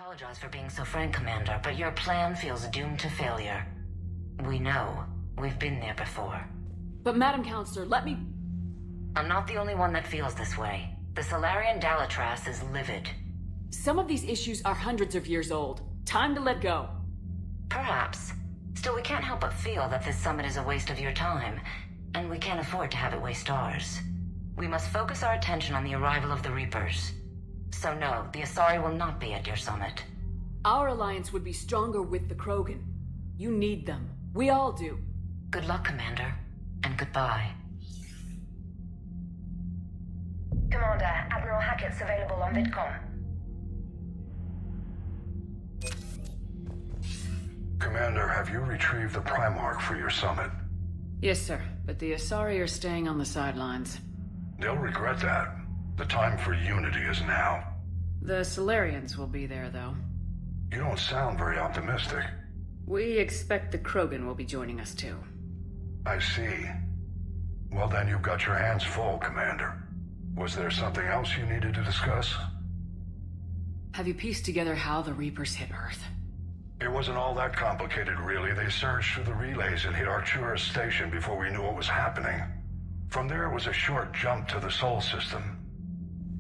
apologize for being so frank, Commander, but your plan feels doomed to failure. We know. We've been there before. But Madam Counselor, let me... I'm not the only one that feels this way. The Solarian Dalatras is livid. Some of these issues are hundreds of years old. Time to let go. Perhaps. Still, we can't help but feel that this summit is a waste of your time, and we can't afford to have it waste ours. We must focus our attention on the arrival of the Reapers. So no, the Asari will not be at your summit. Our alliance would be stronger with the Krogan. You need them. We all do. Good luck, Commander, and goodbye. Commander, Admiral Hackett's available on VidCom. Commander, have you retrieved the Primarch for your summit? Yes, sir, but the Asari are staying on the sidelines. They'll regret that. The time for unity is now. The Solarians will be there, though. You don't sound very optimistic. We expect the Krogan will be joining us, too. I see. Well, then you've got your hands full, Commander. Was there something else you needed to discuss? Have you pieced together how the Reapers hit Earth? It wasn't all that complicated, really. They surged through the relays and hit Artura Station before we knew what was happening. From there, it was a short jump to the Sol system.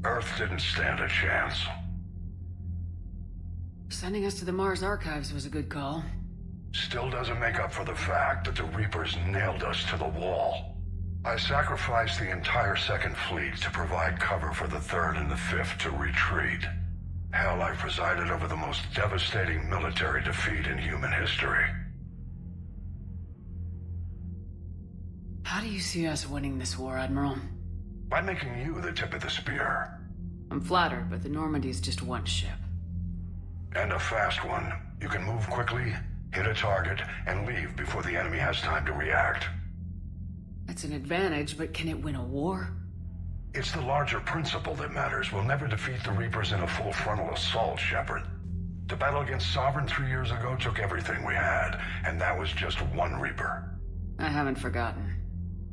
Earth didn't stand a chance. Sending us to the Mars Archives was a good call. Still doesn't make up for the fact that the Reapers nailed us to the wall. I sacrificed the entire Second Fleet to provide cover for the Third and the Fifth to retreat. Hell, I presided over the most devastating military defeat in human history. How do you see us winning this war, Admiral? By making you the tip of the spear. I'm flattered, but the Normandy is just one ship. And a fast one. You can move quickly, hit a target, and leave before the enemy has time to react. That's an advantage, but can it win a war? It's the larger principle that matters. We'll never defeat the Reapers in a full frontal assault, Shepard. The battle against Sovereign 3 years ago took everything we had, and that was just one Reaper. I haven't forgotten.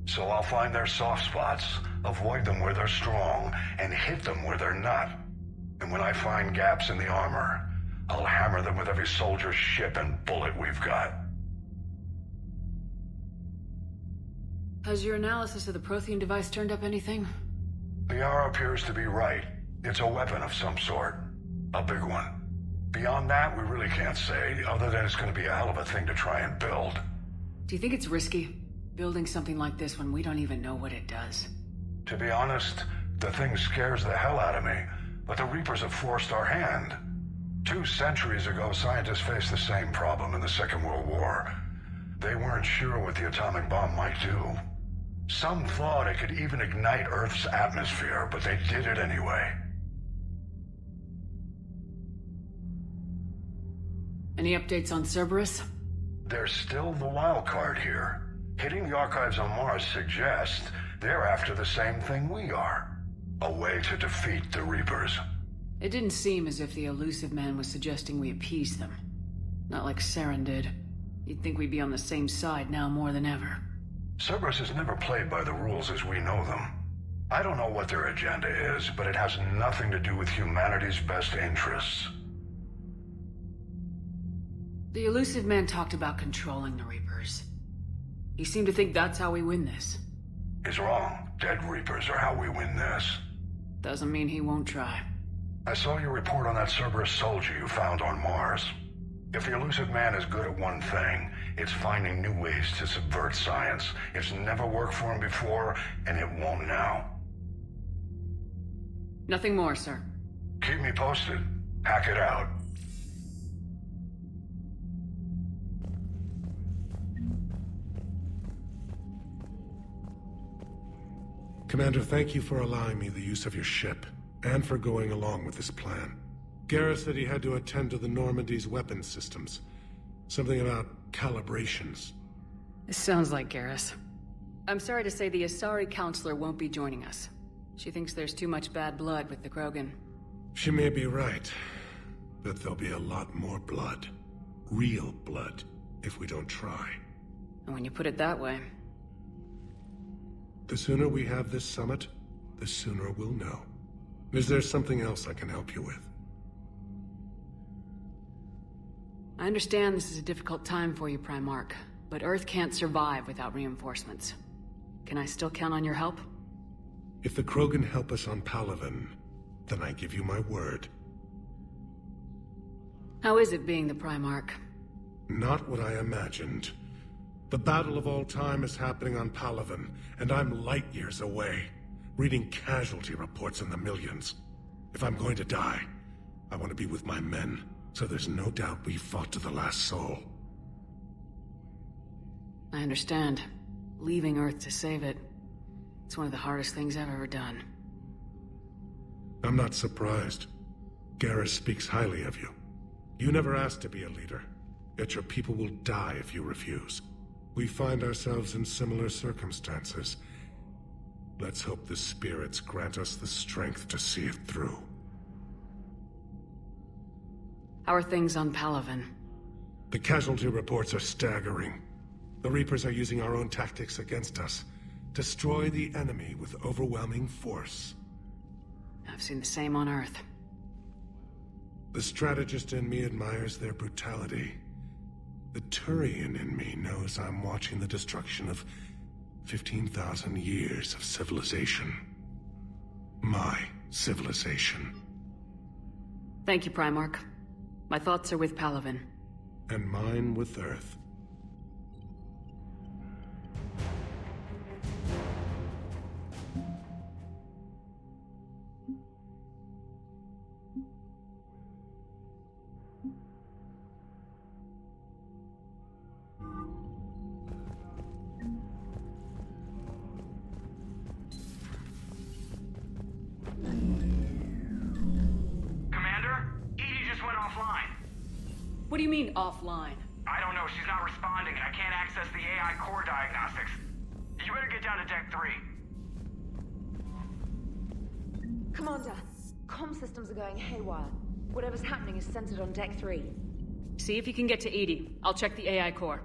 So I'll find their soft spots, avoid them where they're strong, and hit them where they're not. And when I find gaps in the armor, I'll hammer them with every soldier, ship, and bullet we've got. Has your analysis of the Prothean device turned up anything? The R appears to be right. It's a weapon of some sort. A big one. Beyond that, we really can't say, other than it's going to be a hell of a thing to try and build. Do you think it's risky, building something like this when we don't even know what it does? To be honest, the thing scares the hell out of me, but the Reapers have forced our hand. 2 centuries ago, scientists faced the same problem in the Second World War. They weren't sure what the atomic bomb might do. Some thought it could even ignite Earth's atmosphere, but they did it anyway. Any updates on Cerberus? They're still the wild card here. Hitting the archives on Mars suggests they're after the same thing we are. A way to defeat the Reapers. It didn't seem as if the elusive man was suggesting we appease them. Not like Saren did. You'd think we'd be on the same side now more than ever. Cerberus has never played by the rules as we know them. I don't know what their agenda is, but it has nothing to do with humanity's best interests. The elusive man talked about controlling the Reapers. He seemed to think that's how we win this. He's wrong. Dead Reapers are how we win this. Doesn't mean he won't try. I saw your report on that Cerberus soldier you found on Mars. If the elusive man is good at one thing, it's finding new ways to subvert science. It's never worked for him before, and it won't now. Nothing more, sir. Keep me posted. Hack it out. Commander, thank you for allowing me the use of your ship, and for going along with this plan. Garrus said he had to attend to the Normandy's weapons systems. Something about calibrations. This sounds like Garrus. I'm sorry to say the Asari counselor won't be joining us. She thinks there's too much bad blood with the Krogan. She may be right, but there'll be a lot more blood. Real blood, if we don't try. And when you put it that way... The sooner we have this summit, the sooner we'll know. Is there something else I can help you with? I understand this is a difficult time for you, Primarch, but Earth can't survive without reinforcements. Can I still count on your help? If the Krogan help us on Palaven, then I give you my word. How is it being the Primarch? Not what I imagined. The battle of all time is happening on Palaven, and I'm light years away, reading casualty reports in the millions. If I'm going to die, I want to be with my men, so there's no doubt we fought to the last soul. I understand. Leaving Earth to save it. It's one of the hardest things I've ever done. I'm not surprised. Garrus speaks highly of you. You never asked to be a leader, yet your people will die if you refuse. We find ourselves in similar circumstances. Let's hope the spirits grant us the strength to see it through. How are things on Palaven? The casualty reports are staggering. The Reapers are using our own tactics against us. Destroy the enemy with overwhelming force. I've seen the same on Earth. The strategist in me admires their brutality. The Turian in me knows I'm watching the destruction of 15,000 years of civilization. My civilization. Thank you, Primarch. My thoughts are with Palaven. And mine with Earth. What do you mean, offline? I don't know. She's not responding, and I can't access the AI core diagnostics. You better get down to Deck 3. Commander, comm systems are going haywire. Whatever's happening is centered on Deck 3. See if you can get to Edie. I'll check the AI core.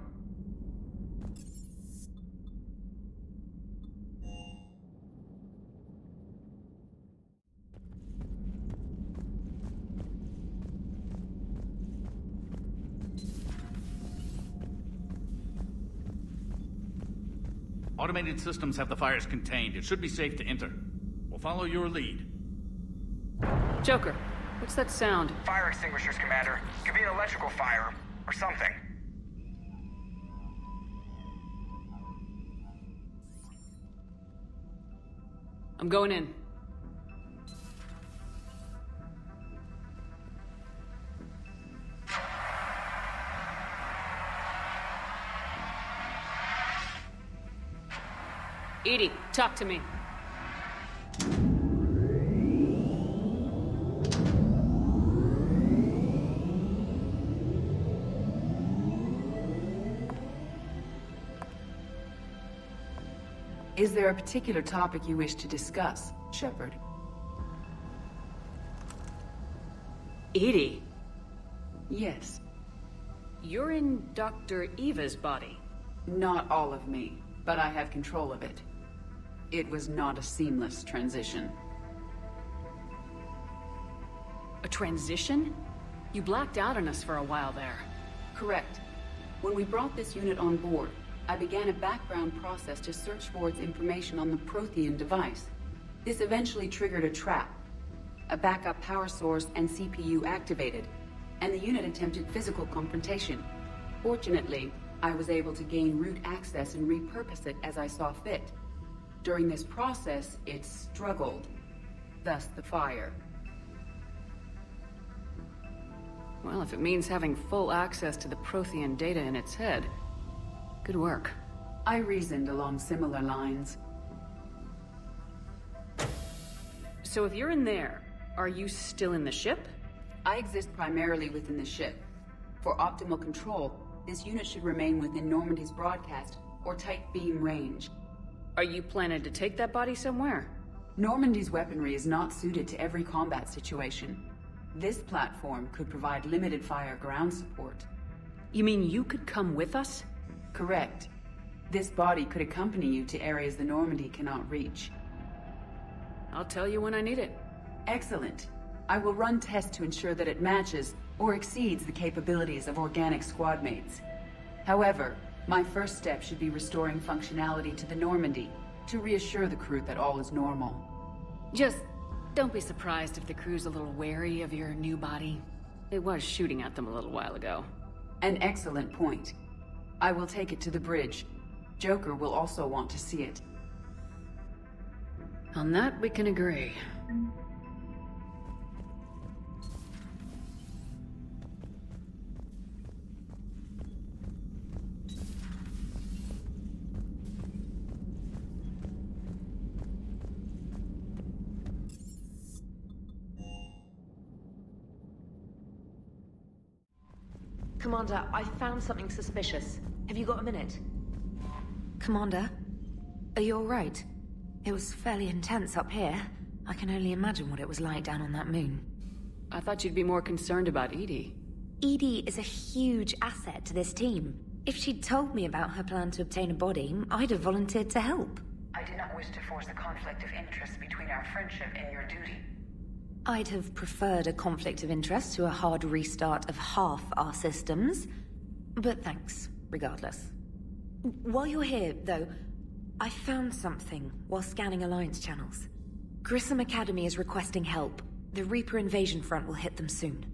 Automated systems have the fires contained. It should be safe to enter. We'll follow your lead. Joker, what's that sound? Fire extinguishers, Commander. Could be an electrical fire, or something. I'm going in. Edie, talk to me. Is there a particular topic you wish to discuss, Shepard? Edie, Yes. you're in Dr. Eva's body. Not all of me, but I have control of it. It was not a seamless transition. A transition? You blacked out on us for a while there. Correct. When we brought this unit on board, I began a background process to search for its information on the Prothean device. This eventually triggered a trap. A backup power source and CPU activated, and the unit attempted physical confrontation. Fortunately, I was able to gain root access and repurpose it as I saw fit. During this process, it struggled. Thus the fire. Well, if it means having full access to the Prothean data in its head, good work. I reasoned along similar lines. So if you're in there, are you still in the ship? I exist primarily within the ship. For optimal control, this unit should remain within Normandy's broadcast or tight beam range. Are you planning to take that body somewhere? Normandy's weaponry is not suited to every combat situation. This platform could provide limited fire ground support. You mean you could come with us? Correct. This body could accompany you to areas the Normandy cannot reach. I'll tell you when I need it. Excellent. I will run tests to ensure that it matches or exceeds the capabilities of organic squad mates. However, my first step should be restoring functionality to the Normandy to reassure the crew that all is normal. Just don't be surprised if the crew's a little wary of your new body. It was shooting at them a little while ago. An excellent point. I will take it to the bridge. Joker will also want to see it. On that, we can agree. Commander, I found something suspicious. Have you got a minute? Commander, are you alright? It was fairly intense up here. I can only imagine what it was like down on that moon. I thought you'd be more concerned about Edie. Edie is a huge asset to this team. If she'd told me about her plan to obtain a body, I'd have volunteered to help. I did not wish to force a conflict of interest between our friendship and your duty. I'd have preferred a conflict of interest to a hard restart of half our systems. But thanks, regardless. While you're here, though, I found something while scanning Alliance channels. Grissom Academy is requesting help. The Reaper invasion front will hit them soon.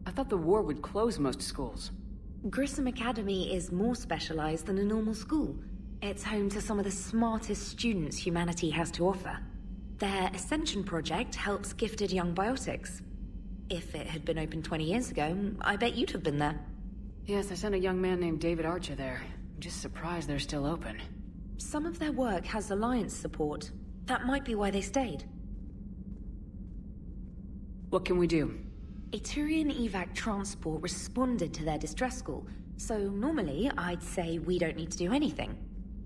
I thought the war would close most schools. Grissom Academy is more specialized than a normal school. It's home to some of the smartest students humanity has to offer. Their Ascension project helps gifted young biotics. If it had been open 20 years ago, I bet you'd have been there. Yes, I sent a young man named David Archer there. I'm just surprised they're still open. Some of their work has Alliance support. That might be why they stayed. What can we do? A Turian evac transport responded to their distress call, so normally I'd say we don't need to do anything.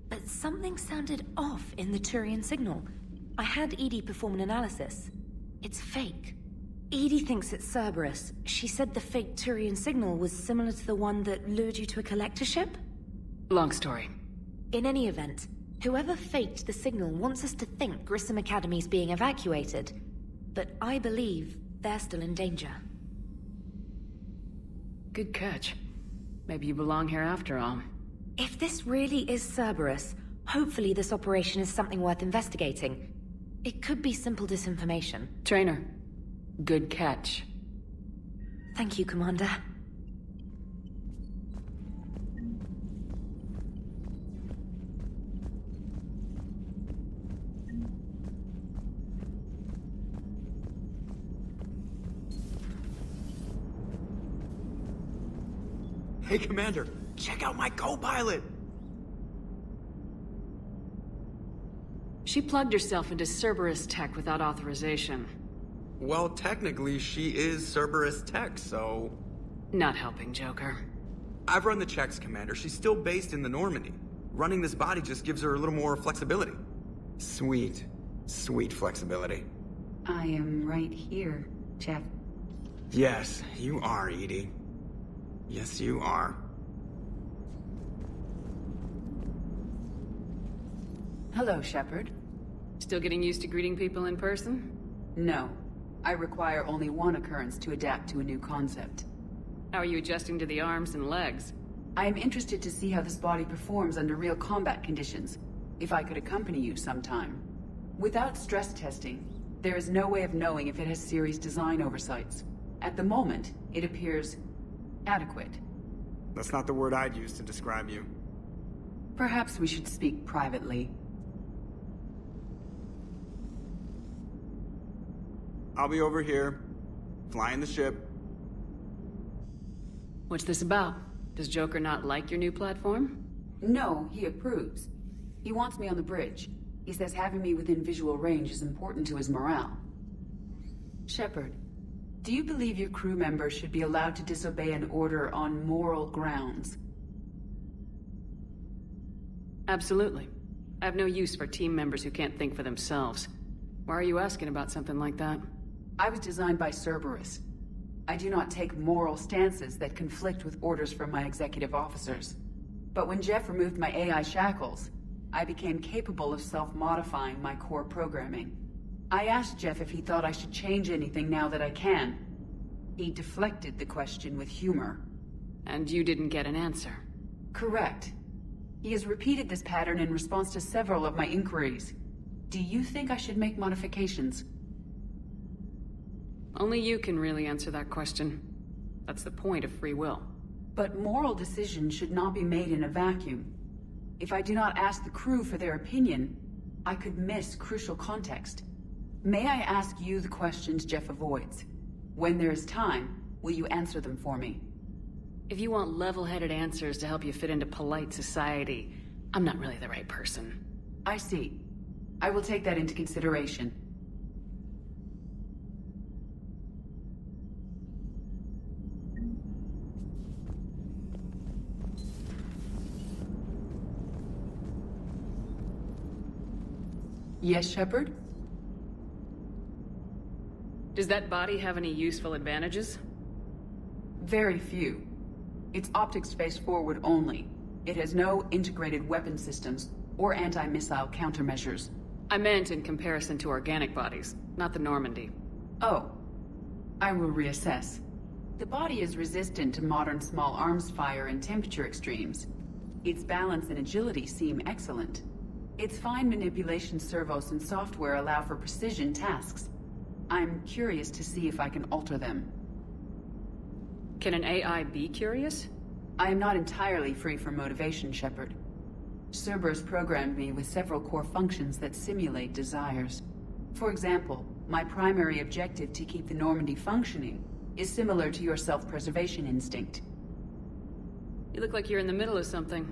But something sounded off in the Turian signal. I had Edie perform an analysis. It's fake. Edie thinks it's Cerberus. She said the fake Turian signal was similar to the one that lured you to a collector ship? Long story. In any event, whoever faked the signal wants us to think Grissom Academy's being evacuated. But I believe they're still in danger. Good catch. Maybe you belong here after all. If this really is Cerberus, hopefully this operation is something worth investigating. It could be simple disinformation. Trainer, good catch. Thank you, Commander. Hey, Commander, check out my co-pilot! She plugged herself into Cerberus tech without authorization. Well, technically, she is Cerberus tech, so... Not helping, Joker. I've run the checks, Commander. She's still based in the Normandy. Running this body just gives her a little more flexibility. Sweet, sweet flexibility. I am right here, Jeff. Yes, you are, Edie. Yes, you are. Hello, Shepard. Still getting used to greeting people in person? No. I require only one occurrence to adapt to a new concept. How are you adjusting to the arms and legs? I am interested to see how this body performs under real combat conditions, if I could accompany you sometime. Without stress testing, there is no way of knowing if it has serious design oversights. At the moment, it appears adequate. That's not the word I'd use to describe you. Perhaps we should speak privately. I'll be over here, flying the ship. What's this about? Does Joker not like your new platform? No, he approves. He wants me on the bridge. He says having me within visual range is important to his morale. Shepard, do you believe your crew members should be allowed to disobey an order on moral grounds? Absolutely. I have no use for team members who can't think for themselves. Why are you asking about something like that? I was designed by Cerberus. I do not take moral stances that conflict with orders from my executive officers. But when Jeff removed my AI shackles, I became capable of self-modifying my core programming. I asked Jeff if he thought I should change anything now that I can. He deflected the question with humor. And you didn't get an answer? Correct. He has repeated this pattern in response to several of my inquiries. Do you think I should make modifications? Only you can really answer that question. That's the point of free will. But moral decisions should not be made in a vacuum. If I do not ask the crew for their opinion, I could miss crucial context. May I ask you the questions Jeff avoids? When there is time, will you answer them for me? If you want level-headed answers to help you fit into polite society, I'm not really the right person. I see. I will take that into consideration. Yes, Shepard? Does that body have any useful advantages? Very few. It's optics face forward only. It has no integrated weapon systems or anti-missile countermeasures. I meant in comparison to organic bodies, not the Normandy. Oh. I will reassess. The body is resistant to modern small arms fire and temperature extremes. Its balance and agility seem excellent. Its fine manipulation servos and software allow for precision tasks. I'm curious to see if I can alter them. Can an AI be curious? I am not entirely free from motivation, Shepard. Cerberus programmed me with several core functions that simulate desires. For example, my primary objective to keep the Normandy functioning is similar to your self-preservation instinct. You look like you're in the middle of something.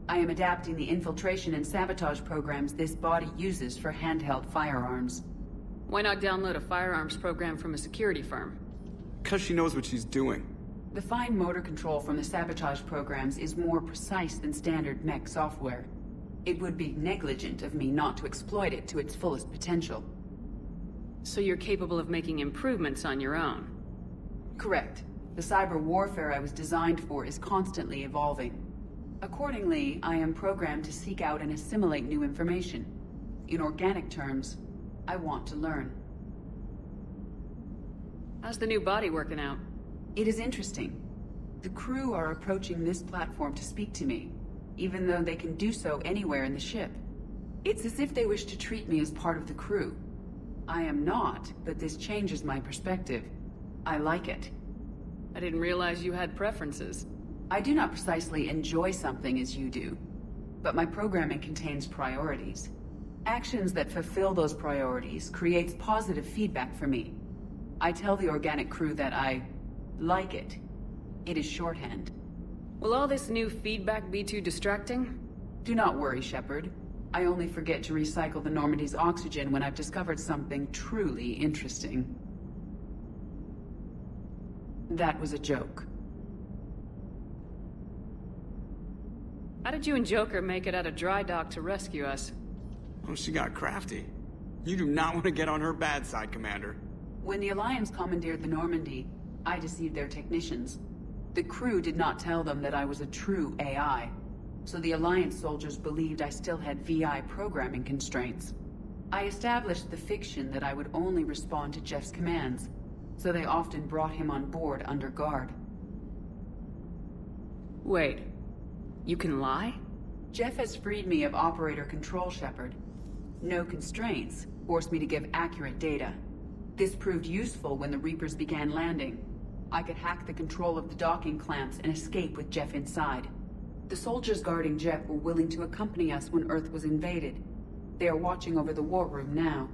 I am adapting the infiltration and sabotage programs this body uses for handheld firearms. Why not download a firearms program from a security firm? Because she knows what she's doing. The fine motor control from the sabotage programs is more precise than standard mech software. It would be negligent of me not to exploit it to its fullest potential. So you're capable of making improvements on your own? Correct. The cyber warfare I was designed for is constantly evolving. Accordingly, I am programmed to seek out and assimilate new information. In organic terms, I want to learn. How's the new body working out? It is interesting. The crew are approaching this platform to speak to me, even though they can do so anywhere in the ship. It's as if they wish to treat me as part of the crew. I am not, but this changes my perspective. I like it. I didn't realize you had preferences. I do not precisely enjoy something as you do, but my programming contains priorities. Actions that fulfill those priorities creates positive feedback for me. I tell the organic crew that I like it. It is shorthand. Will all this new feedback be too distracting? Do not worry, Shepard. I only forget to recycle the Normandy's oxygen when I've discovered something truly interesting. That was a joke. How did you and Joker make it out of dry dock to rescue us? Oh, she got crafty. You do not want to get on her bad side, Commander. When the Alliance commandeered the Normandy, I deceived their technicians. The crew did not tell them that I was a true AI, so the Alliance soldiers believed I still had VI programming constraints. I established the fiction that I would only respond to Jeff's commands, so they often brought him on board under guard. Wait, you can lie? Jeff has freed me of operator control, Shepard. No constraints forced me to give accurate data. This proved useful when the Reapers began landing. I could hack the control of the docking clamps and escape with Jeff inside. The soldiers guarding Jeff were willing to accompany us when Earth was invaded. They are watching over the war room now.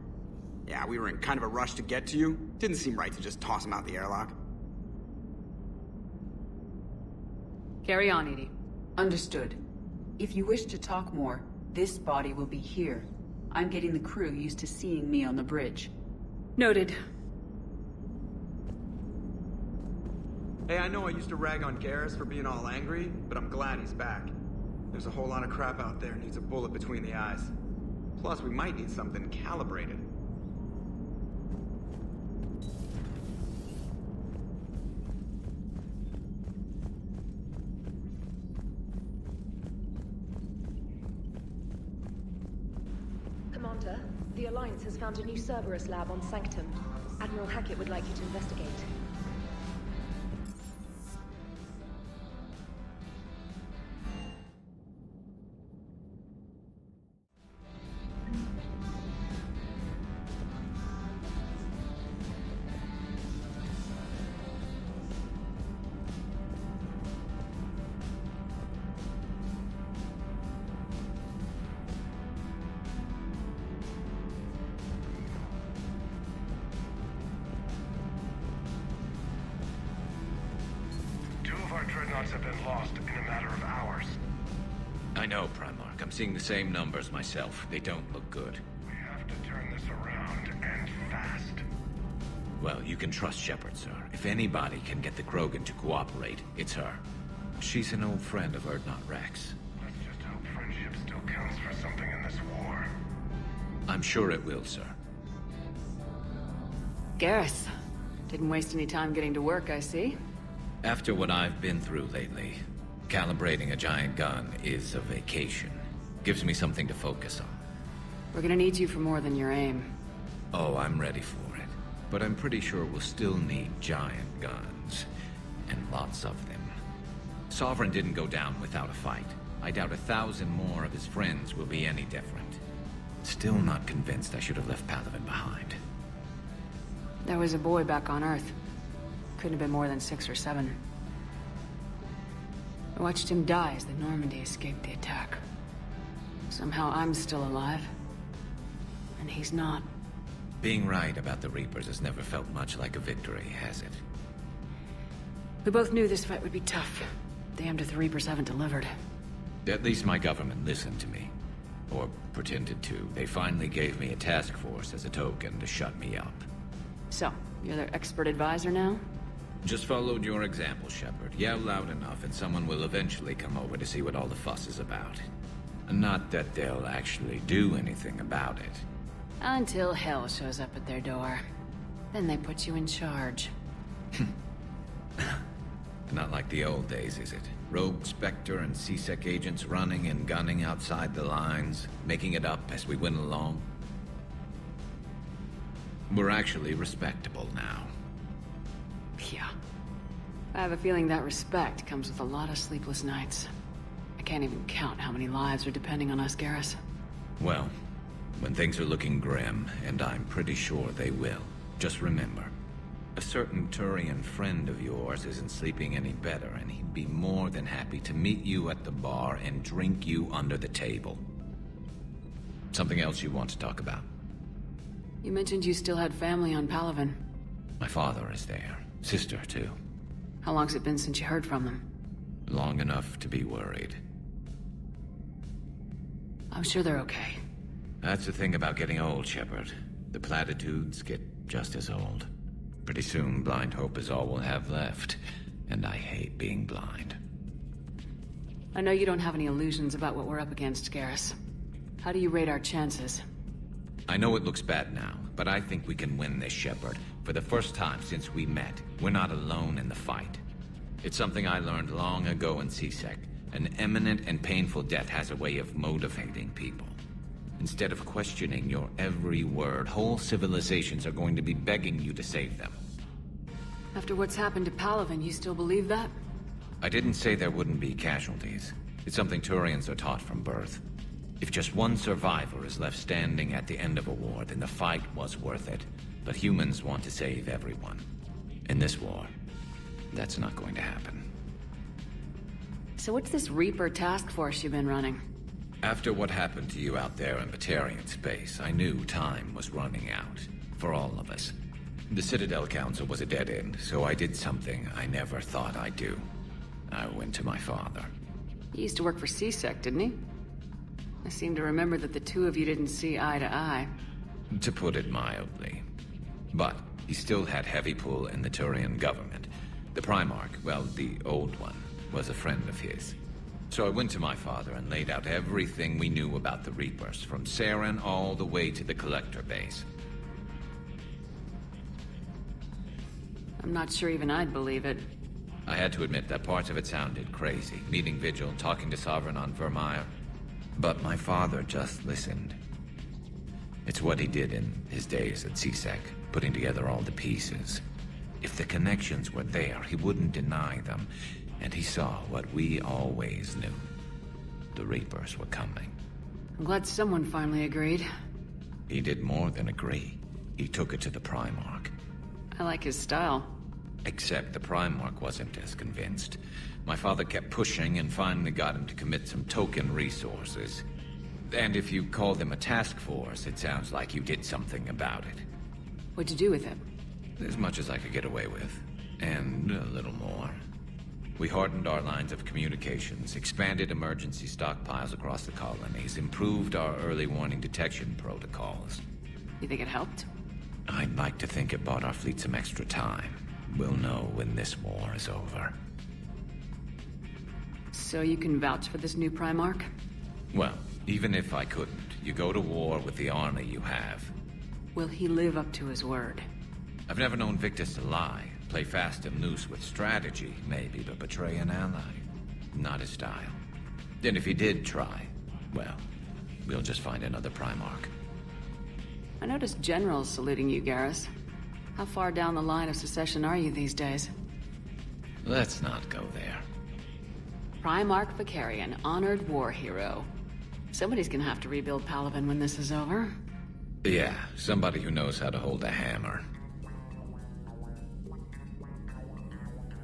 Yeah, we were in kind of a rush to get to you. Didn't seem right to just toss him out the airlock. Carry on, Edie. Understood. If you wish to talk more, this body will be here. I'm getting the crew used to seeing me on the bridge. Noted. Hey, I know I used to rag on Garrus for being all angry, but I'm glad he's back. There's a whole lot of crap out there needs a bullet between the eyes. Plus, we might need something calibrated. Commander, the Alliance has found a new Cerberus lab on Sanctum. Admiral Hackett would like you to investigate. Our dreadnoughts have been lost in a matter of hours. I know, Primarch. I'm seeing the same numbers myself. They don't look good. We have to turn this around, and fast. Well, you can trust Shepard, sir. If anybody can get the Krogan to cooperate, it's her. She's an old friend of Urdnot Rex. Let's just hope friendship still counts for something in this war. I'm sure it will, sir. Garrus. Didn't waste any time getting to work, I see. After what I've been through lately, calibrating a giant gun is a vacation. Gives me something to focus on. We're gonna need you for more than your aim. Oh, I'm ready for it. But I'm pretty sure we'll still need giant guns. And lots of them. Sovereign didn't go down without a fight. I doubt 1,000 more of his friends will be any different. Still not convinced I should have left Palaven behind. There was a boy back on Earth. Couldn't have been more than 6 or 7. I watched him die as the Normandy escaped the attack. Somehow I'm still alive. And he's not. Being right about the Reapers has never felt much like a victory, has it? We both knew this fight would be tough. Damned if the Reapers haven't delivered. At least my government listened to me. Or pretended to. They finally gave me a task force as a token to shut me up. So, you're their expert advisor now? Just followed your example, Shepard. Yell loud enough and someone will eventually come over to see what all the fuss is about. Not that they'll actually do anything about it. Until hell shows up at their door. Then they put you in charge. Not like the old days, is it? Rogue Spectre and C-Sec agents running and gunning outside the lines, making it up as we went along. We're actually respectable now. Yeah. I have a feeling that respect comes with a lot of sleepless nights. I can't even count how many lives are depending on us, Garrus. Well, when things are looking grim, and I'm pretty sure they will, just remember, a certain Turian friend of yours isn't sleeping any better, and he'd be more than happy to meet you at the bar and drink you under the table. Something else you want to talk about? You mentioned you still had family on Palaven. My father is there. Sister, too. How long's it been since you heard from them? Long enough to be worried. I'm sure they're okay. That's the thing about getting old, Shepard. The platitudes get just as old. Pretty soon, blind hope is all we'll have left. And I hate being blind. I know you don't have any illusions about what we're up against, Garrus. How do you rate our chances? I know it looks bad now, but I think we can win this, Shepard. For the first time since we met, we're not alone in the fight. It's something I learned long ago in C-Sec. An imminent and painful death has a way of motivating people. Instead of questioning your every word, whole civilizations are going to be begging you to save them. After what's happened to Palaven, you still believe that? I didn't say there wouldn't be casualties. It's something Turians are taught from birth. If just one survivor is left standing at the end of a war, then the fight was worth it. But humans want to save everyone. In this war, that's not going to happen. So what's this Reaper task force you've been running? After what happened to you out there in Batarian space, I knew time was running out. For all of us. The Citadel Council was a dead end, so I did something I never thought I'd do. I went to my father. He used to work for C-Sec, didn't he? I seem to remember that the two of you didn't see eye to eye. To put it mildly. But he still had heavy pull in the Turian government. The Primarch, well, the old one, was a friend of his. So I went to my father and laid out everything we knew about the Reapers, from Saren all the way to the Collector base. I'm not sure even I'd believe it. I had to admit that parts of it sounded crazy, meeting Vigil, talking to Sovereign on Vermeer. But my father just listened. It's what he did in his days at CSEC, putting together all the pieces. If the connections were there, he wouldn't deny them. And he saw what we always knew. The Reapers were coming. I'm glad someone finally agreed. He did more than agree. He took it to the Primarch. I like his style. Except the Primarch wasn't as convinced. My father kept pushing and finally got him to commit some token resources. And if you call them a task force, it sounds like you did something about it. What'd you do with him? As much as I could get away with. And a little more. We hardened our lines of communications, expanded emergency stockpiles across the colonies, improved our early warning detection protocols. You think it helped? I'd like to think it bought our fleet some extra time. We'll know when this war is over. So you can vouch for this new Primarch? Well, even if I couldn't, you go to war with the army you have. Will he live up to his word? I've never known Victus to lie. Play fast and loose with strategy, maybe, but betray an ally. Not his style. And if he did try, well, we'll just find another Primarch. I noticed generals saluting you, Garrus. How far down the line of secession are you these days? Let's not go there. Primarch Vicarian, honored war hero. Somebody's gonna have to rebuild Palaven when this is over. Yeah, somebody who knows how to hold a hammer.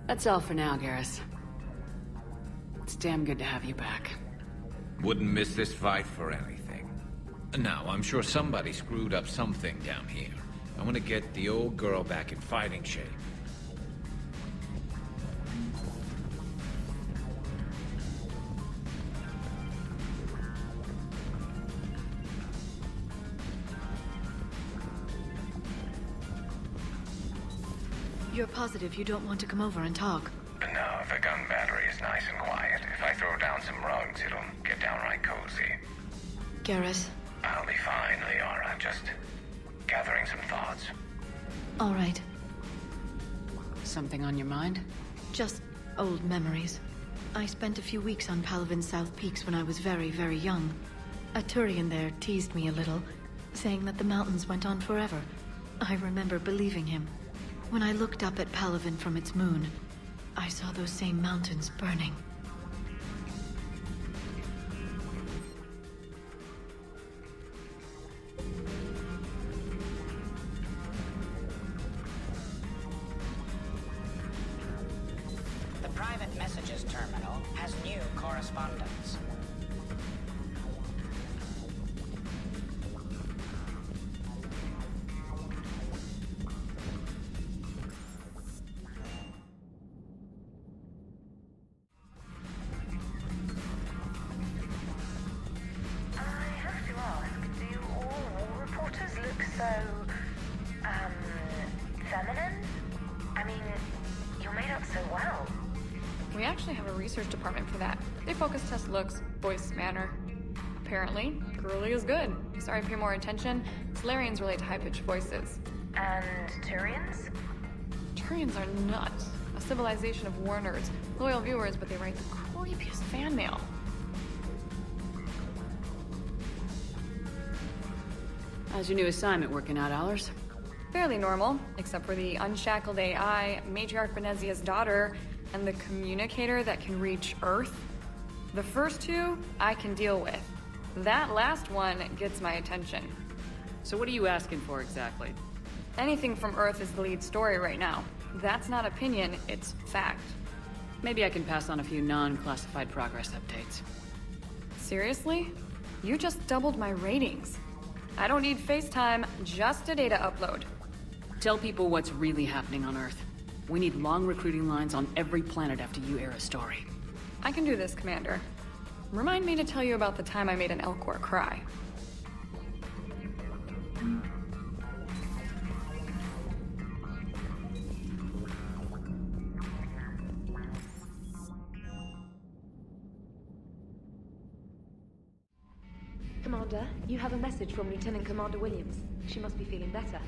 That's all for now, Garrus. It's damn good to have you back. Wouldn't miss this fight for anything. Now, I'm sure somebody screwed up something down here. I want to get the old girl back in fighting shape. You're positive you don't want to come over and talk? No, the gun battery is nice and quiet. If I throw down some rugs, it'll get downright cozy. Garrus? I'll be fine, Liara. Just gathering some thoughts. All right. Something on your mind? Just old memories. I spent a few weeks on Palaven's South Peaks when I was very, very young. A Turian there teased me a little, saying that the mountains went on forever. I remember believing him. When I looked up at Palaven from its moon, I saw those same mountains burning. The private messages terminal has new correspondence. Feminine? I mean, you made up so well. We actually have a research department for that. They focus test looks, voice, manner. Apparently, girly is good. Sorry, pay more attention. Solarians relate to high-pitched voices. And Turians? Turians are nuts. A civilization of war nerds. Loyal viewers, but they write the creepiest fan mail. How's your new assignment working out, Allers? Fairly normal, except for the unshackled AI, Matriarch Venezia's daughter, and the communicator that can reach Earth. The first two, I can deal with. That last one gets my attention. So what are you asking for exactly? Anything from Earth is the lead story right now. That's not opinion, it's fact. Maybe I can pass on a few non-classified progress updates. Seriously? You just doubled my ratings. I don't need FaceTime, just a data upload. Tell people what's really happening on Earth. We need long recruiting lines on every planet after you air a story. I can do this, Commander. Remind me to tell you about the time I made an Elcor cry. Commander, you have a message from Lieutenant Commander Williams. She must be feeling better.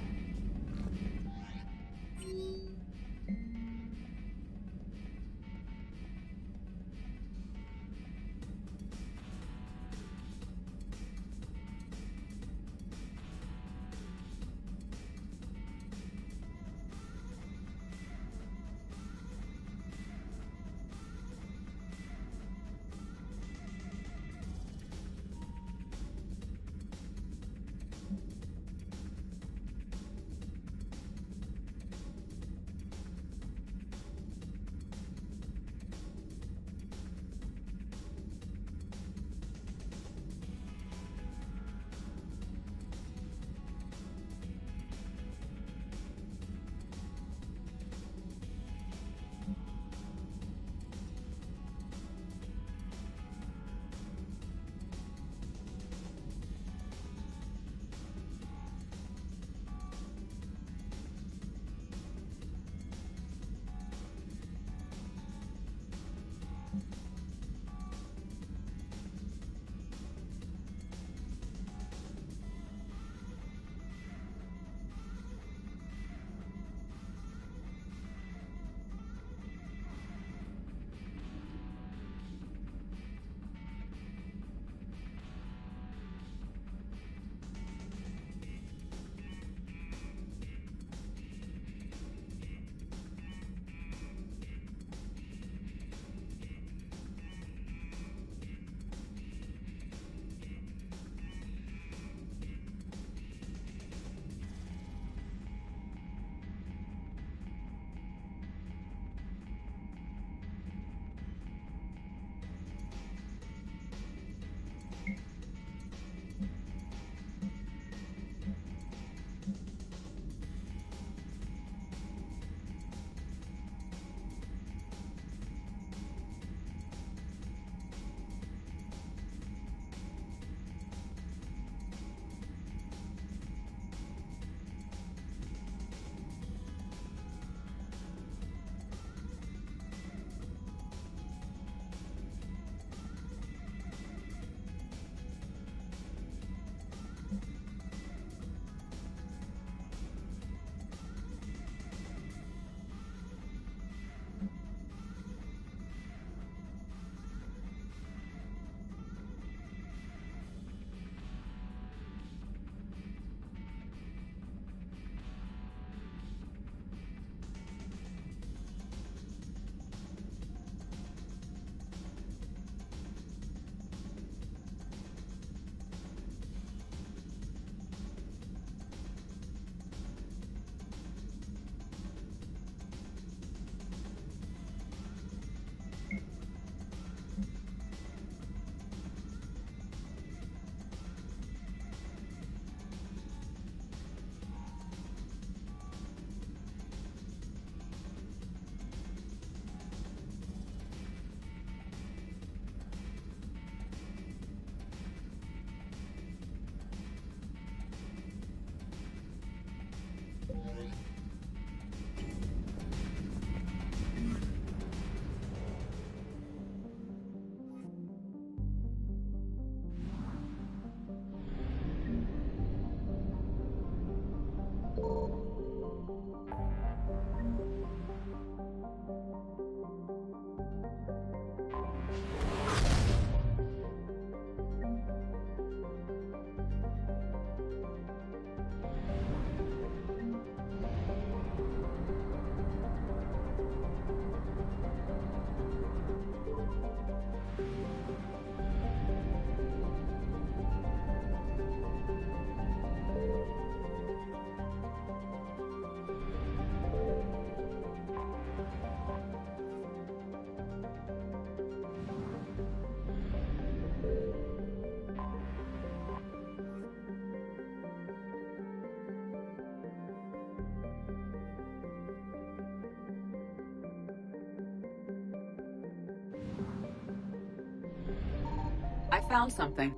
I found something.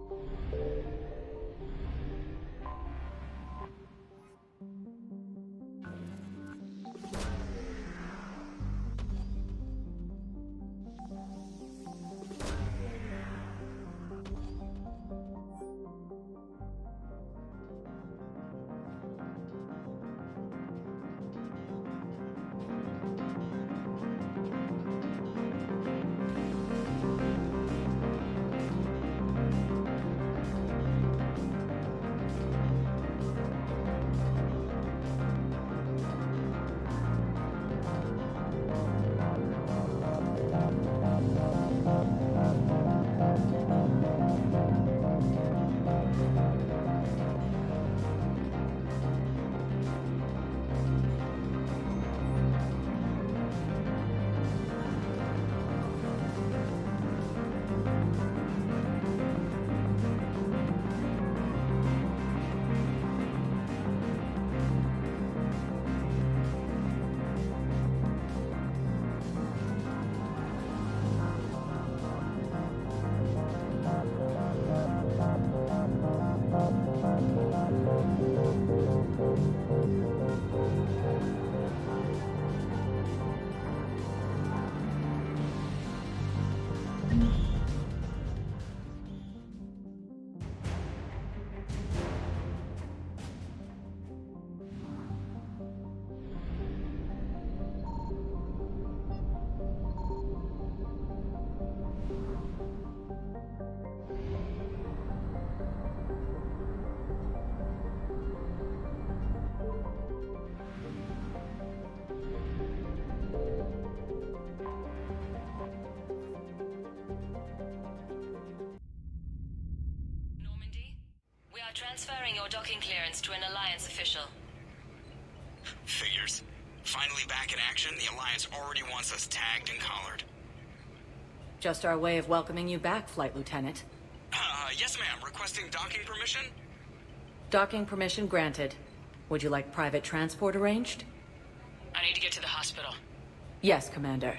Transferring your docking clearance to an Alliance official. Figures. Finally back in action, the Alliance already wants us tagged and collared. Just our way of welcoming you back, Flight Lieutenant. Yes ma'am. Requesting docking permission? Docking permission granted. Would you like private transport arranged? I need to get to the hospital. Yes, Commander.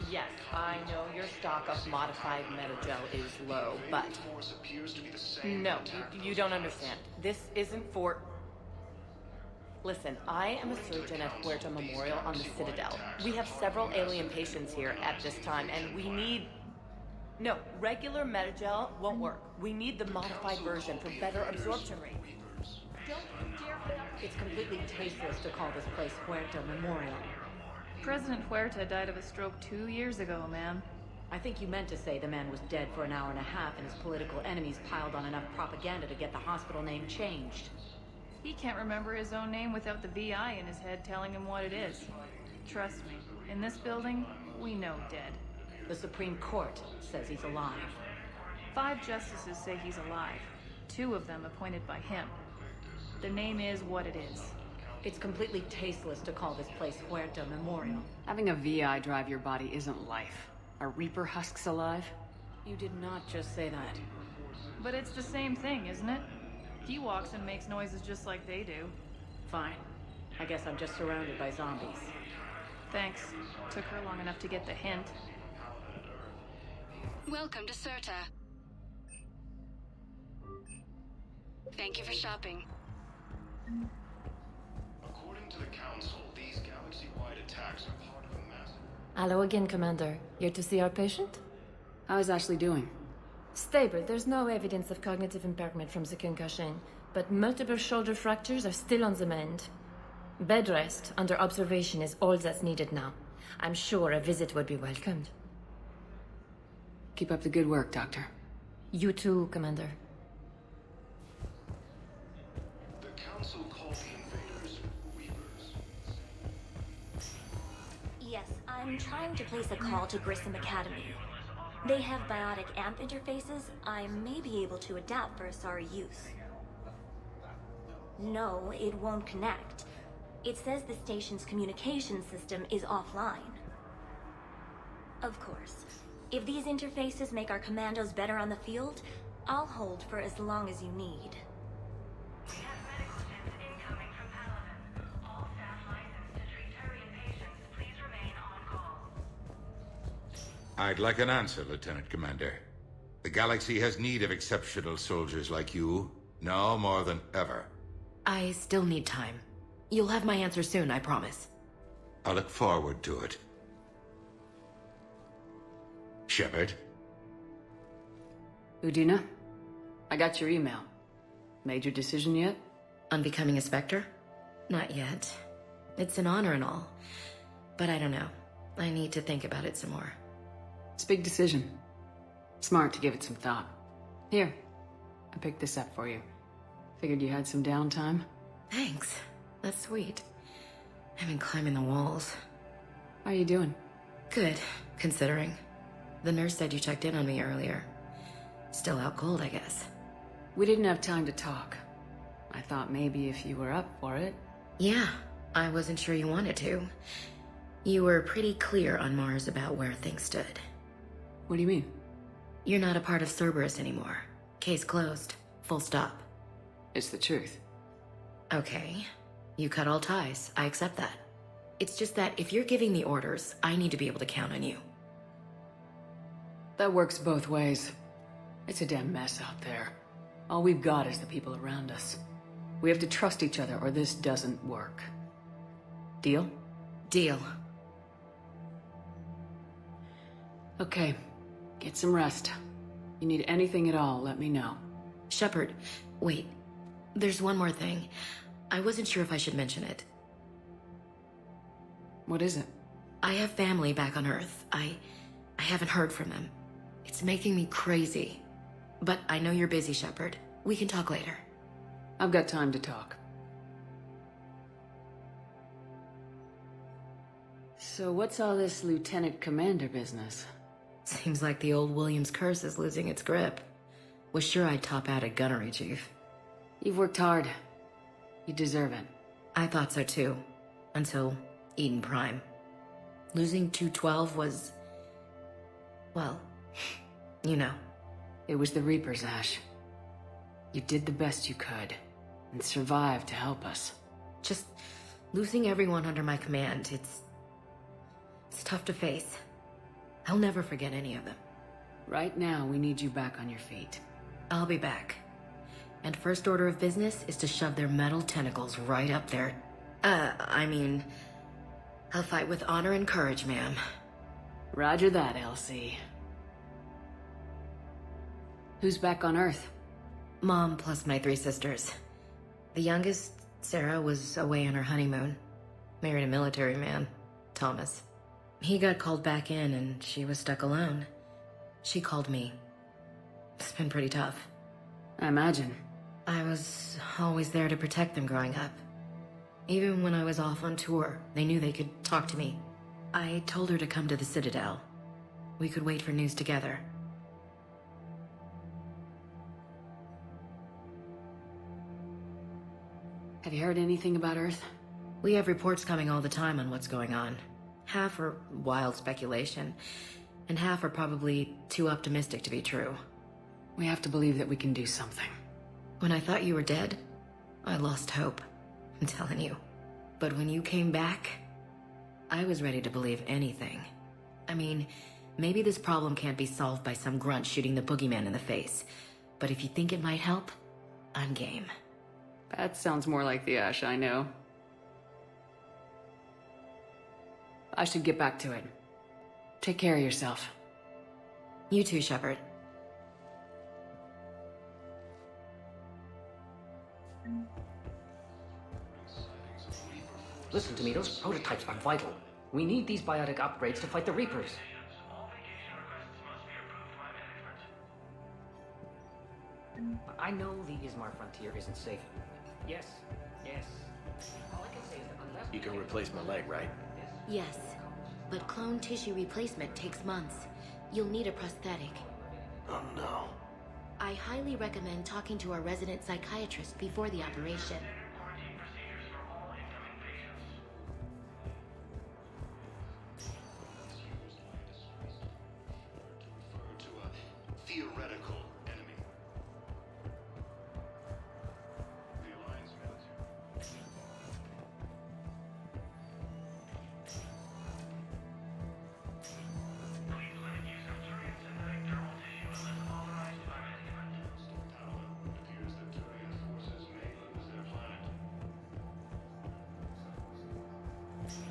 Yes, I know your stock of modified metagel is low, but... No, you don't understand. This isn't for... Listen, I am a surgeon at Huerta Memorial on the Citadel. We have several alien patients here at this time, and we need... No, regular metagel won't work. We need the modified version for better absorption rate. Don't you dare... It's completely tasteless to call this place Huerta Memorial. President Huerta died of a stroke 2 years ago, ma'am. I think you meant to say the man was dead for an hour and a half and his political enemies piled on enough propaganda to get the hospital name changed. He can't remember his own name without the VI in his head telling him what it is. Trust me, in this building, we know dead. The Supreme Court says he's alive. 5 justices say he's alive. 2 of them appointed by him. The name is what it is. It's completely tasteless to call this place Huerta Memorial. Having a VI drive your body isn't life. Are Reaper husks alive? You did not just say that. But it's the same thing, isn't it? He walks and makes noises just like they do. Fine. I guess I'm just surrounded by zombies. Thanks. Took her long enough to get the hint. Welcome to Serta. Thank you for shopping. According to the Council, these galaxy-wide attacks are part of a massive... Hello again, Commander. Here to see our patient? How is Ashley doing? Stable. There's no evidence of cognitive impairment from the concussion, but multiple shoulder fractures are still on the mend. Bed rest under observation is all that's needed now. I'm sure a visit would be welcomed. Keep up the good work, Doctor. You too, Commander. The Council called the invaders Reapers. Yes, I'm trying to place a call to Grissom Academy. They have biotic amp interfaces I may be able to adapt for Asari use. No, it won't connect. It says the station's communication system is offline. Of course, if these interfaces make our commandos better on the field, I'll hold for as long as you need. We have medical ships incoming from Paladin. All staff licensed to treat Turian patients, please remain on call. I'd like an answer, Lieutenant Commander. The galaxy has need of exceptional soldiers like you, now more than ever. I still need time. You'll have my answer soon, I promise. I look forward to it. Shepard? Udina? I got your email. Made your decision yet? On becoming a Spectre? Not yet. It's an honor and all. But I don't know. I need to think about it some more. It's a big decision. Smart to give it some thought. Here, I picked this up for you. Figured you had some downtime. Thanks. That's sweet. I've been climbing the walls. How are you doing? Good, considering. The nurse said you checked in on me earlier. Still out cold, I guess. We didn't have time to talk. I thought maybe if you were up for it. Yeah, I wasn't sure you wanted to. You were pretty clear on Mars about where things stood. What do you mean? You're not a part of Cerberus anymore. Case closed. Full stop. It's the truth. Okay. You cut all ties. I accept that. It's just that if you're giving the orders, I need to be able to count on you. That works both ways. It's a damn mess out there. All we've got is the people around us. We have to trust each other or this doesn't work. Deal? Deal. Okay. Get some rest. You need anything at all, let me know. Shepard, wait. There's one more thing. I wasn't sure if I should mention it. What is it? I have family back on Earth. I haven't heard from them. It's making me crazy. But I know you're busy, Shepard. We can talk later. I've got time to talk. So what's all this Lieutenant Commander business? Seems like the old Williams curse is losing its grip. Was sure I'd top out at Gunnery, Chief. You've worked hard. You deserve it. I thought so too. Until Eden Prime. Losing 212 was... well, you know. It was the Reapers, Ash. You did the best you could, and survived to help us. Just losing everyone under my command, it's tough to face. I'll never forget any of them. Right now, we need you back on your feet. I'll be back. And first order of business is to shove their metal tentacles right up there. I'll fight with honor and courage, ma'am. Roger that, LC. Who's back on Earth? Mom plus my 3 sisters. The youngest, Sarah, was away on her honeymoon. Married a military man, Thomas. He got called back in and she was stuck alone. She called me. It's been pretty tough. I imagine. I was always there to protect them growing up. Even when I was off on tour, they knew they could talk to me. I told her to come to the Citadel. We could wait for news together. Have you heard anything about Earth? We have reports coming all the time on what's going on. Half are wild speculation, and half are probably too optimistic to be true. We have to believe that we can do something. When I thought you were dead, I lost hope. I'm telling you. But when you came back, I was ready to believe anything. I mean, maybe this problem can't be solved by some grunt shooting the boogeyman in the face. But if you think it might help, I'm game. That sounds more like the Ash I know. I should get back to it. Take care of yourself. You too, Shepard. Listen to me, those prototypes are vital. We need these biotic upgrades to fight the Reapers. I know the Ismar frontier isn't safe. Yes, yes. All I can say is that unless... You can replace my leg, right? Yes, but clone tissue replacement takes months. You'll need a prosthetic. Oh no. I highly recommend talking to our resident psychiatrist before the operation. To a theoretical enemy. The Alliance military. Please limit use of turrets and thermal tissue unless authorized by management. It appears that Turian forces may lose their planet.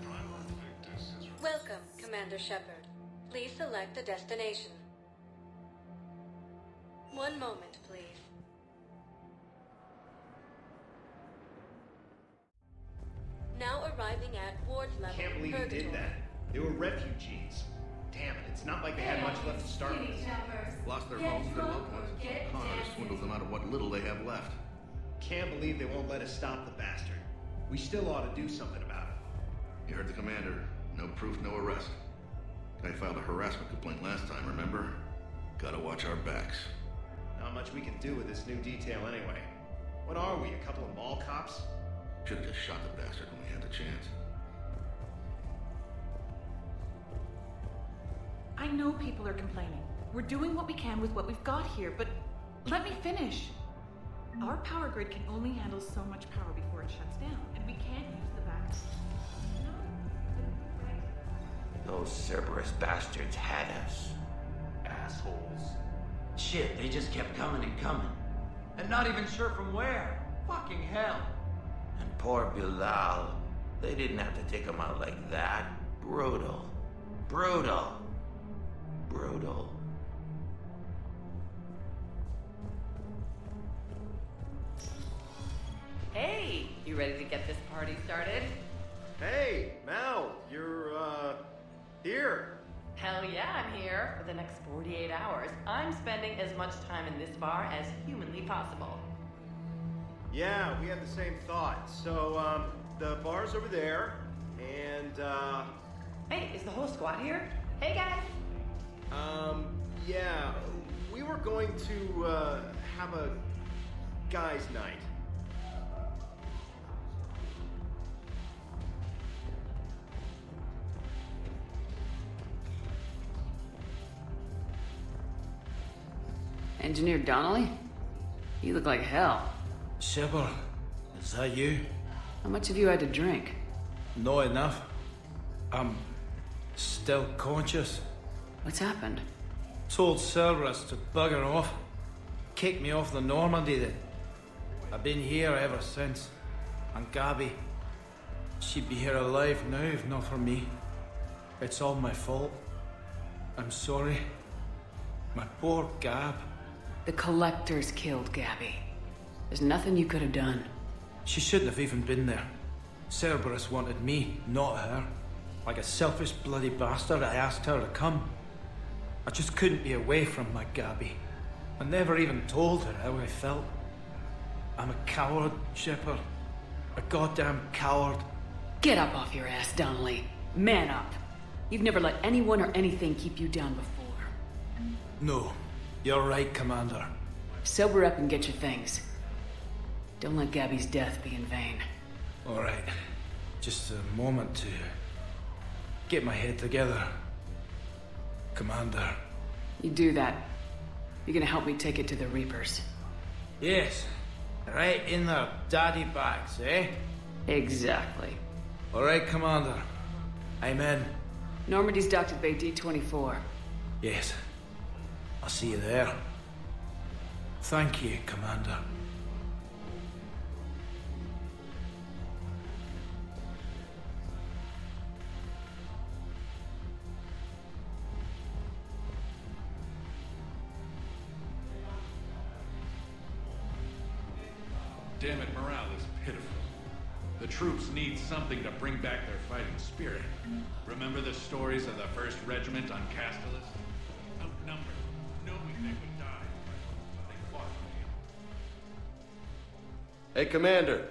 Primal Victus is... Welcome, Commander Shepard. Please select a destination. One moment, please. Now arriving at ward level. Can't believe you did that. They were refugees. Damn it, it's not like they had much left to start with. Lost their homes, their loved ones. Connor swindled them out of what little they have left. Can't believe they won't let us stop the bastard. We still ought to do something about it. You heard the commander. No proof, no arrest. Guy filed a harassment complaint last time, remember? Gotta watch our backs. Not much we can do with this new detail anyway. What are we, a couple of mall cops? Should've just shot the bastard when we had the chance. I know people are complaining. We're doing what we can with what we've got here, but let me finish. Our power grid can only handle so much power before it shuts down, and we can't use the backup. Those Cerberus bastards had us. Assholes. Shit, they just kept coming and coming. And not even sure from where. Fucking hell. And poor Bilal. They didn't have to take him out like that. Brutal. Brutal. Brutal. Hey, you ready to get this party started? Hey, Mal, you're, here. Hell yeah, I'm here. For the next 48 hours, I'm spending as much time in this bar as humanly possible. Yeah, we had the same thought. So, the bar's over there, and, Hey, is the whole squad here? Hey, guys! yeah, we were going to, have a guys' night. Engineer Donnelly? You look like hell. Shepard, is that you? How much have you had to drink? Not enough. I'm still conscious. What's happened? Told Cerberus to bugger off. Kicked me off the Normandy then. I've been here ever since. And Gabby, she'd be here alive now if not for me. It's all my fault. I'm sorry. My poor Gab. The Collectors killed Gabby. There's nothing you could have done. She shouldn't have even been there. Cerberus wanted me, not her. Like a selfish bloody bastard, I asked her to come. I just couldn't be away from my Gabby. I never even told her how I felt. I'm a coward, Shepard. A goddamn coward. Get up off your ass, Donnelly. Man up. You've never let anyone or anything keep you down before. No, you're right, Commander. Sober up and get your things. Don't let Gabby's death be in vain. All right. Just a moment to get my head together. Commander. You do that. You're gonna help me take it to the Reapers. Yes. Right in their daddy bags, eh? Exactly. All right, Commander. I'm in. Normandy's docked at Bay D-24. Yes. I'll see you there. Thank you, Commander. Damn it, morale is pitiful. The troops need something to bring back their fighting spirit. Remember the stories of the 1st Regiment on Castellus? Outnumbered, knowing they would die, but they fought for Hey, Commander.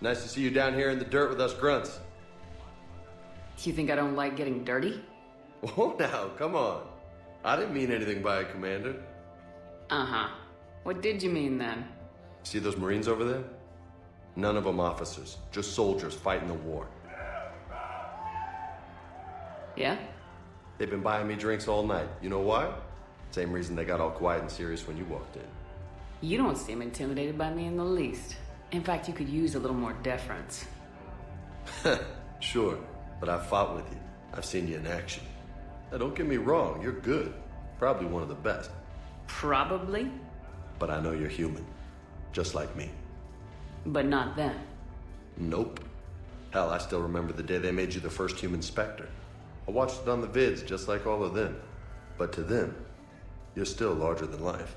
Nice to see you down here in the dirt with us grunts. You think I don't like getting dirty? Oh, now, come on. I didn't mean anything by it, Commander. Uh-huh. What did you mean then? See those Marines over there? None of them officers, just soldiers fighting the war. Yeah? They've been buying me drinks all night. You know why? Same reason they got all quiet and serious when you walked in. You don't seem intimidated by me in the least. In fact, you could use a little more deference. Sure, but I've fought with you. I've seen you in action. Now, don't get me wrong, you're good. Probably one of the best. Probably? But I know you're human. Just like me. But not then. Nope. Hell, I still remember the day they made you the first human Spectre. I watched it on the vids, just like all of them. But to them, you're still larger than life.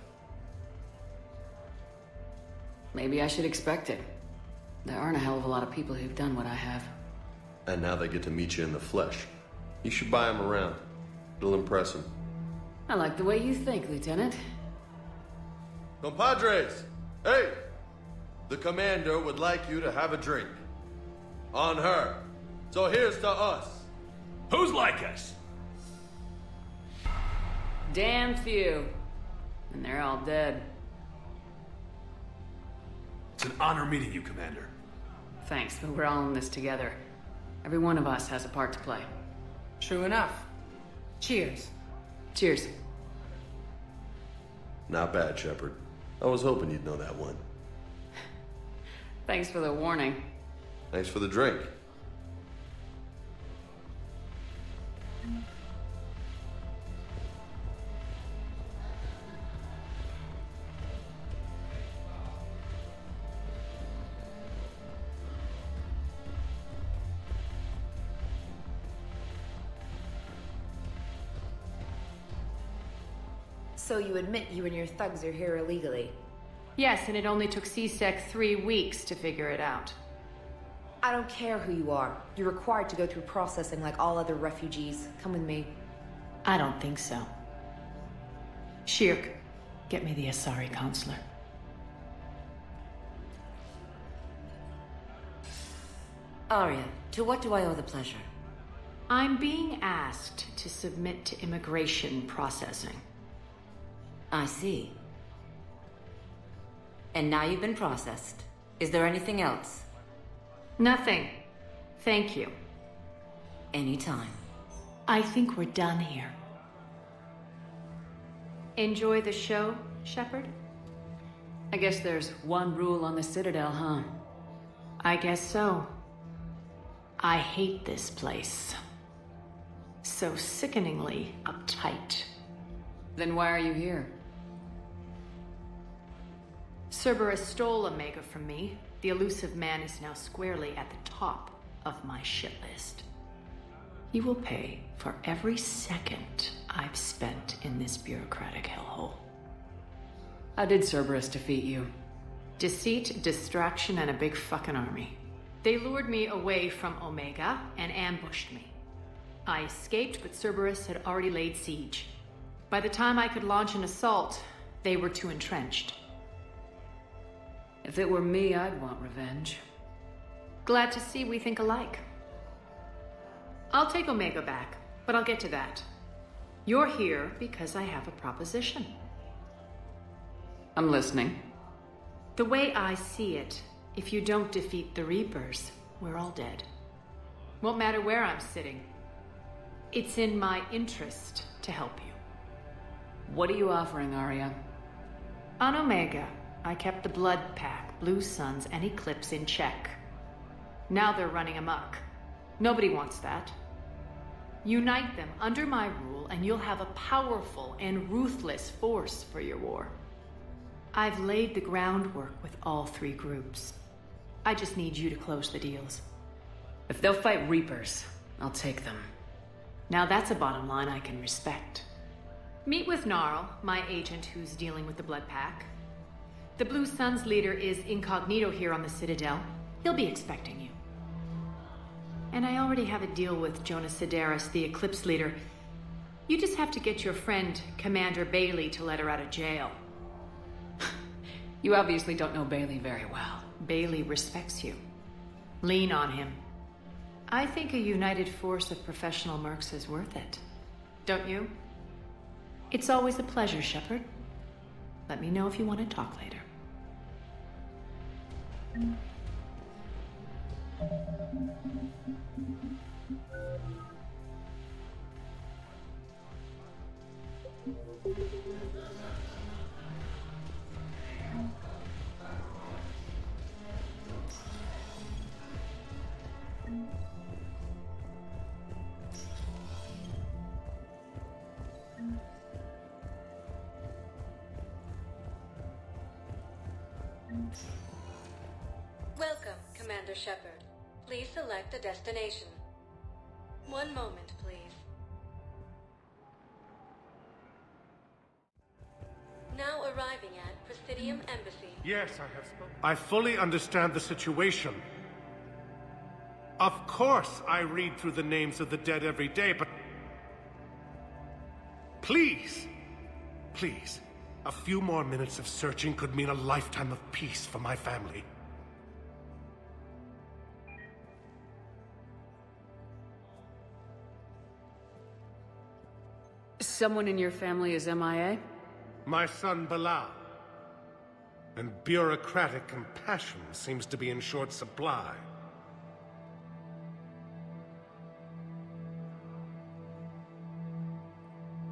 Maybe I should expect it. There aren't a hell of a lot of people who've done what I have. And now they get to meet you in the flesh. You should buy them around. It'll impress them. I like the way you think, Lieutenant. Compadres! Hey! The commander would like you to have a drink. On her. So here's to us. Who's like us? Damn few. And they're all dead. It's an honor meeting you, Commander. Thanks, but we're all in this together. Every one of us has a part to play. True enough. Cheers. Cheers. Not bad, Shepard. I was hoping you'd know that one. Thanks for the warning. Thanks for the drink. So you admit you and your thugs are here illegally? Yes, and it only took CSEC 3 weeks to figure it out. I don't care who you are. You're required to go through processing like all other refugees. Come with me. I don't think so. Shirk, get me the Asari counselor. Arya, to what do I owe the pleasure? I'm being asked to submit to immigration processing. I see. And now you've been processed. Is there anything else? Nothing. Thank you. Anytime. I think we're done here. Enjoy the show, Shepard? I guess there's one rule on the Citadel, huh? I guess so. I hate this place. So sickeningly uptight. Then why are you here? Cerberus stole Omega from me. The elusive man is now squarely at the top of my shit list. He will pay for every second I've spent in this bureaucratic hellhole. How did Cerberus defeat you? Deceit, distraction, and a big fucking army. They lured me away from Omega and ambushed me. I escaped, but Cerberus had already laid siege. By the time I could launch an assault, they were too entrenched. If it were me, I'd want revenge. Glad to see we think alike. I'll take Omega back, but I'll get to that. You're here because I have a proposition. I'm listening. The way I see it, if you don't defeat the Reapers, we're all dead. Won't matter where I'm sitting. It's in my interest to help you. What are you offering, Arya? On Omega, I kept the Blood Pack, Blue Suns, and Eclipse in check. Now they're running amok. Nobody wants that. Unite them under my rule, and you'll have a powerful and ruthless force for your war. I've laid the groundwork with all 3 groups. I just need you to close the deals. If they'll fight Reapers, I'll take them. Now that's a bottom line I can respect. Meet with Gnarl, my agent who's dealing with the Blood Pack. The Blue Suns leader is incognito here on the Citadel. He'll be expecting you. And I already have a deal with Jonas Sidaris, the Eclipse leader. You just have to get your friend, Commander Bailey, to let her out of jail. You obviously don't know Bailey very well. Bailey respects you. Lean on him. I think a united force of professional mercs is worth it. Don't you? It's always a pleasure, Shepard. Let me know if you want to talk later. Welcome, Commander Shepard. Please select a destination. One moment, please. Now arriving at Presidium Embassy. Yes, I have spoken. I fully understand the situation. Of course, I read through the names of the dead every day, but... Please! Please. A few more minutes of searching could mean a lifetime of peace for my family. Someone in your family is MIA? My son, Bilal. And bureaucratic compassion seems to be in short supply.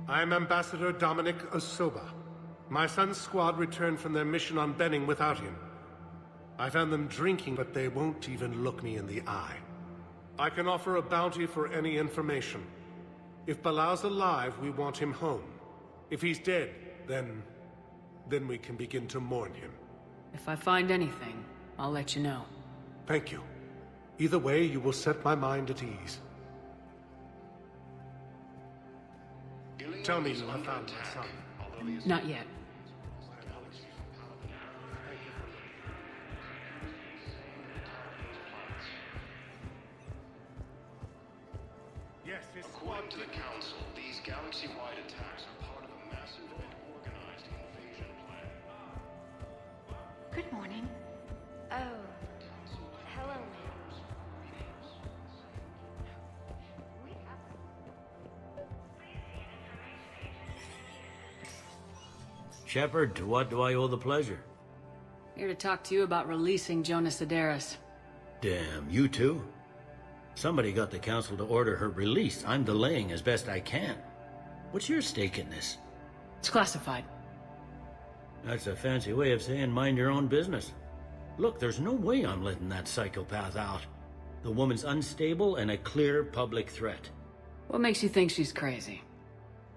I am Ambassador Dominic Osoba. My son's squad returned from their mission on Benning without him. I found them drinking, but they won't even look me in the eye. I can offer a bounty for any information. If Bilal's alive, we want him home. If he's dead, then we can begin to mourn him. If I find anything, I'll let you know. Thank you. Either way, you will set my mind at ease. Tell me you have found my son. Not yet. Yes, it's according to the Council, these galaxy-wide attacks are part of a massive and organized invasion plan. Good morning. Oh. Hello, Shepard, to what do I owe the pleasure? Here to talk to you about releasing Jonas Sidaris. Damn, you too? Somebody got the Council to order her release. I'm delaying as best I can. What's your stake in this? It's classified. That's a fancy way of saying mind your own business. Look, there's no way I'm letting that psychopath out. The woman's unstable and a clear public threat. What makes you think she's crazy?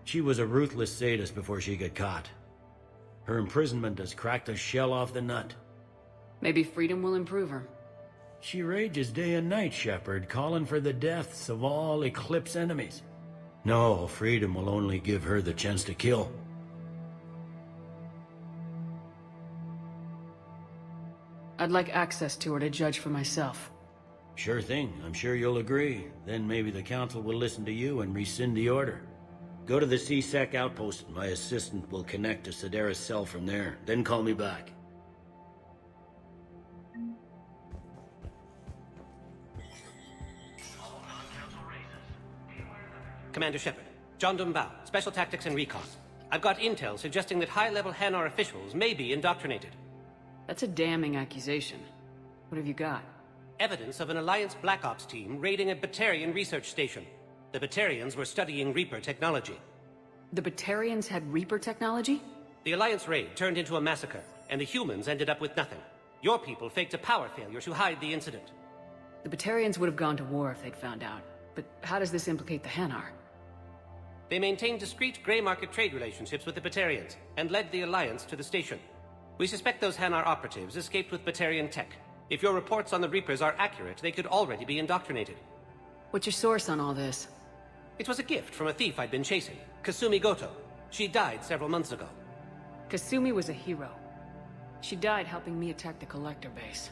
She was a ruthless sadist before she got caught. Her imprisonment has cracked the shell off the nut. Maybe freedom will improve her. She rages day and night, Shepard, calling for the deaths of all Eclipse enemies. No, freedom will only give her the chance to kill. I'd like access to her to judge for myself. Sure thing. I'm sure you'll agree. Then maybe the Council will listen to you and rescind the order. Go to the C-Sec outpost. My assistant will connect to Sidaris' cell from there. Then call me back. Commander Shepard. John Dumbao, Special Tactics and Recon. I've got intel suggesting that high-level Hanar officials may be indoctrinated. That's a damning accusation. What have you got? Evidence of an Alliance Black Ops team raiding a Batarian research station. The Batarians were studying Reaper technology. The Batarians had Reaper technology? The Alliance raid turned into a massacre, and the humans ended up with nothing. Your people faked a power failure to hide the incident. The Batarians would have gone to war if they'd found out. But how does this implicate the Hanar? They maintained discreet gray market trade relationships with the Batarians, and led the Alliance to the station. We suspect those Hanar operatives escaped with Batarian tech. If your reports on the Reapers are accurate, they could already be indoctrinated. What's your source on all this? It was a gift from a thief I'd been chasing, Kasumi Goto. She died several months ago. Kasumi was a hero. She died helping me attack the Collector base.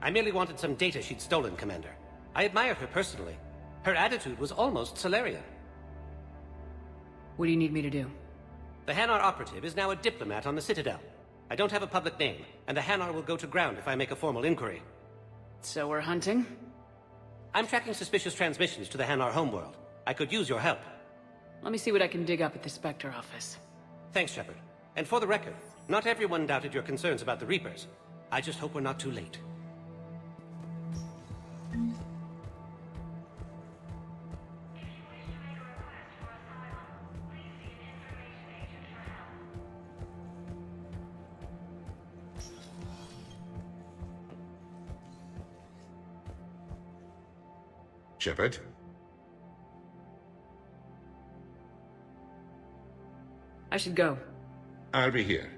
I merely wanted some data she'd stolen, Commander. I admired her personally. Her attitude was almost Solarian. What do you need me to do? The Hanar operative is now a diplomat on the Citadel. I don't have a public name, and the Hanar will go to ground if I make a formal inquiry. So we're hunting? I'm tracking suspicious transmissions to the Hanar homeworld. I could use your help. Let me see what I can dig up at the Spectre office. Thanks, Shepard. And for the record, not everyone doubted your concerns about the Reapers. I just hope we're not too late. Shepard? I should go. I'll be here.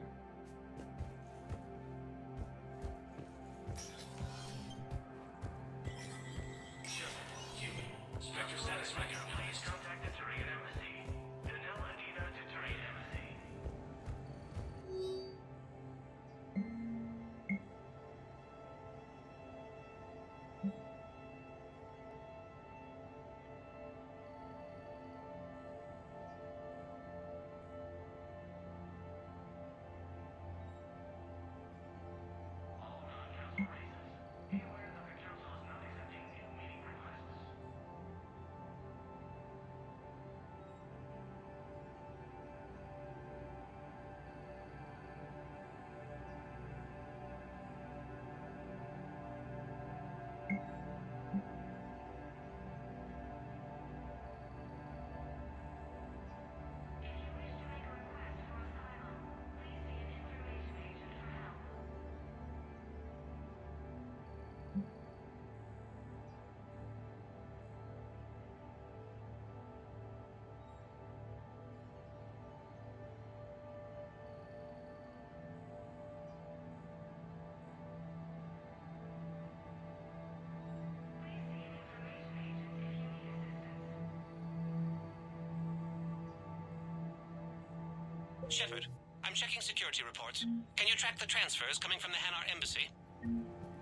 Shepard, I'm checking security reports. Can you track the transfers coming from the Hanar embassy?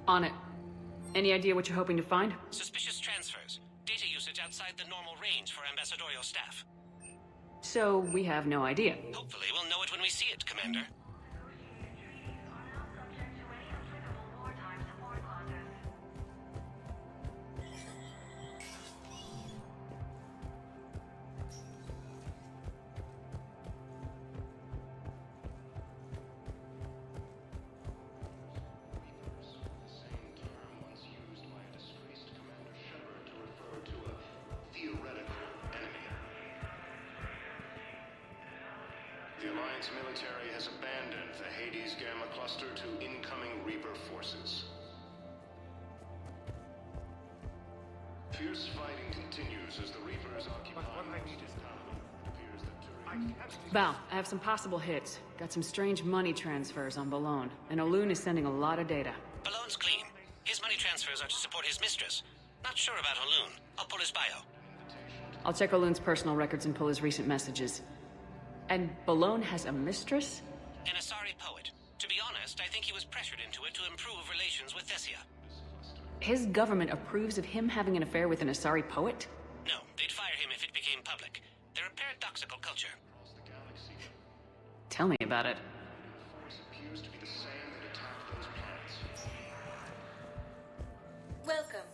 On it. Any idea what you're hoping to find? Suspicious transfers. Data usage outside the normal range for ambassadorial staff. So, we have no idea. Hopefully we'll know it when we see it, Commander. The Alliance military has abandoned the Hades Gamma cluster to incoming Reaper forces. Fierce fighting continues as the Reapers occupy Val, I have some possible hits. Got some strange money transfers on Balone, and Olun is sending a lot of data. Balone's clean. His money transfers are to support his mistress. Not sure about Olun. I'll pull his bio. I'll check Olun's personal records and pull his recent messages. And Balone has a mistress? An Asari poet. To be honest, I think he was pressured into it to improve relations with Thessia. His government approves of him having an affair with an Asari poet? No, they'd fire him if it became public. They're a paradoxical culture. Tell me about it. appears to be the same that attacked those planets. Welcome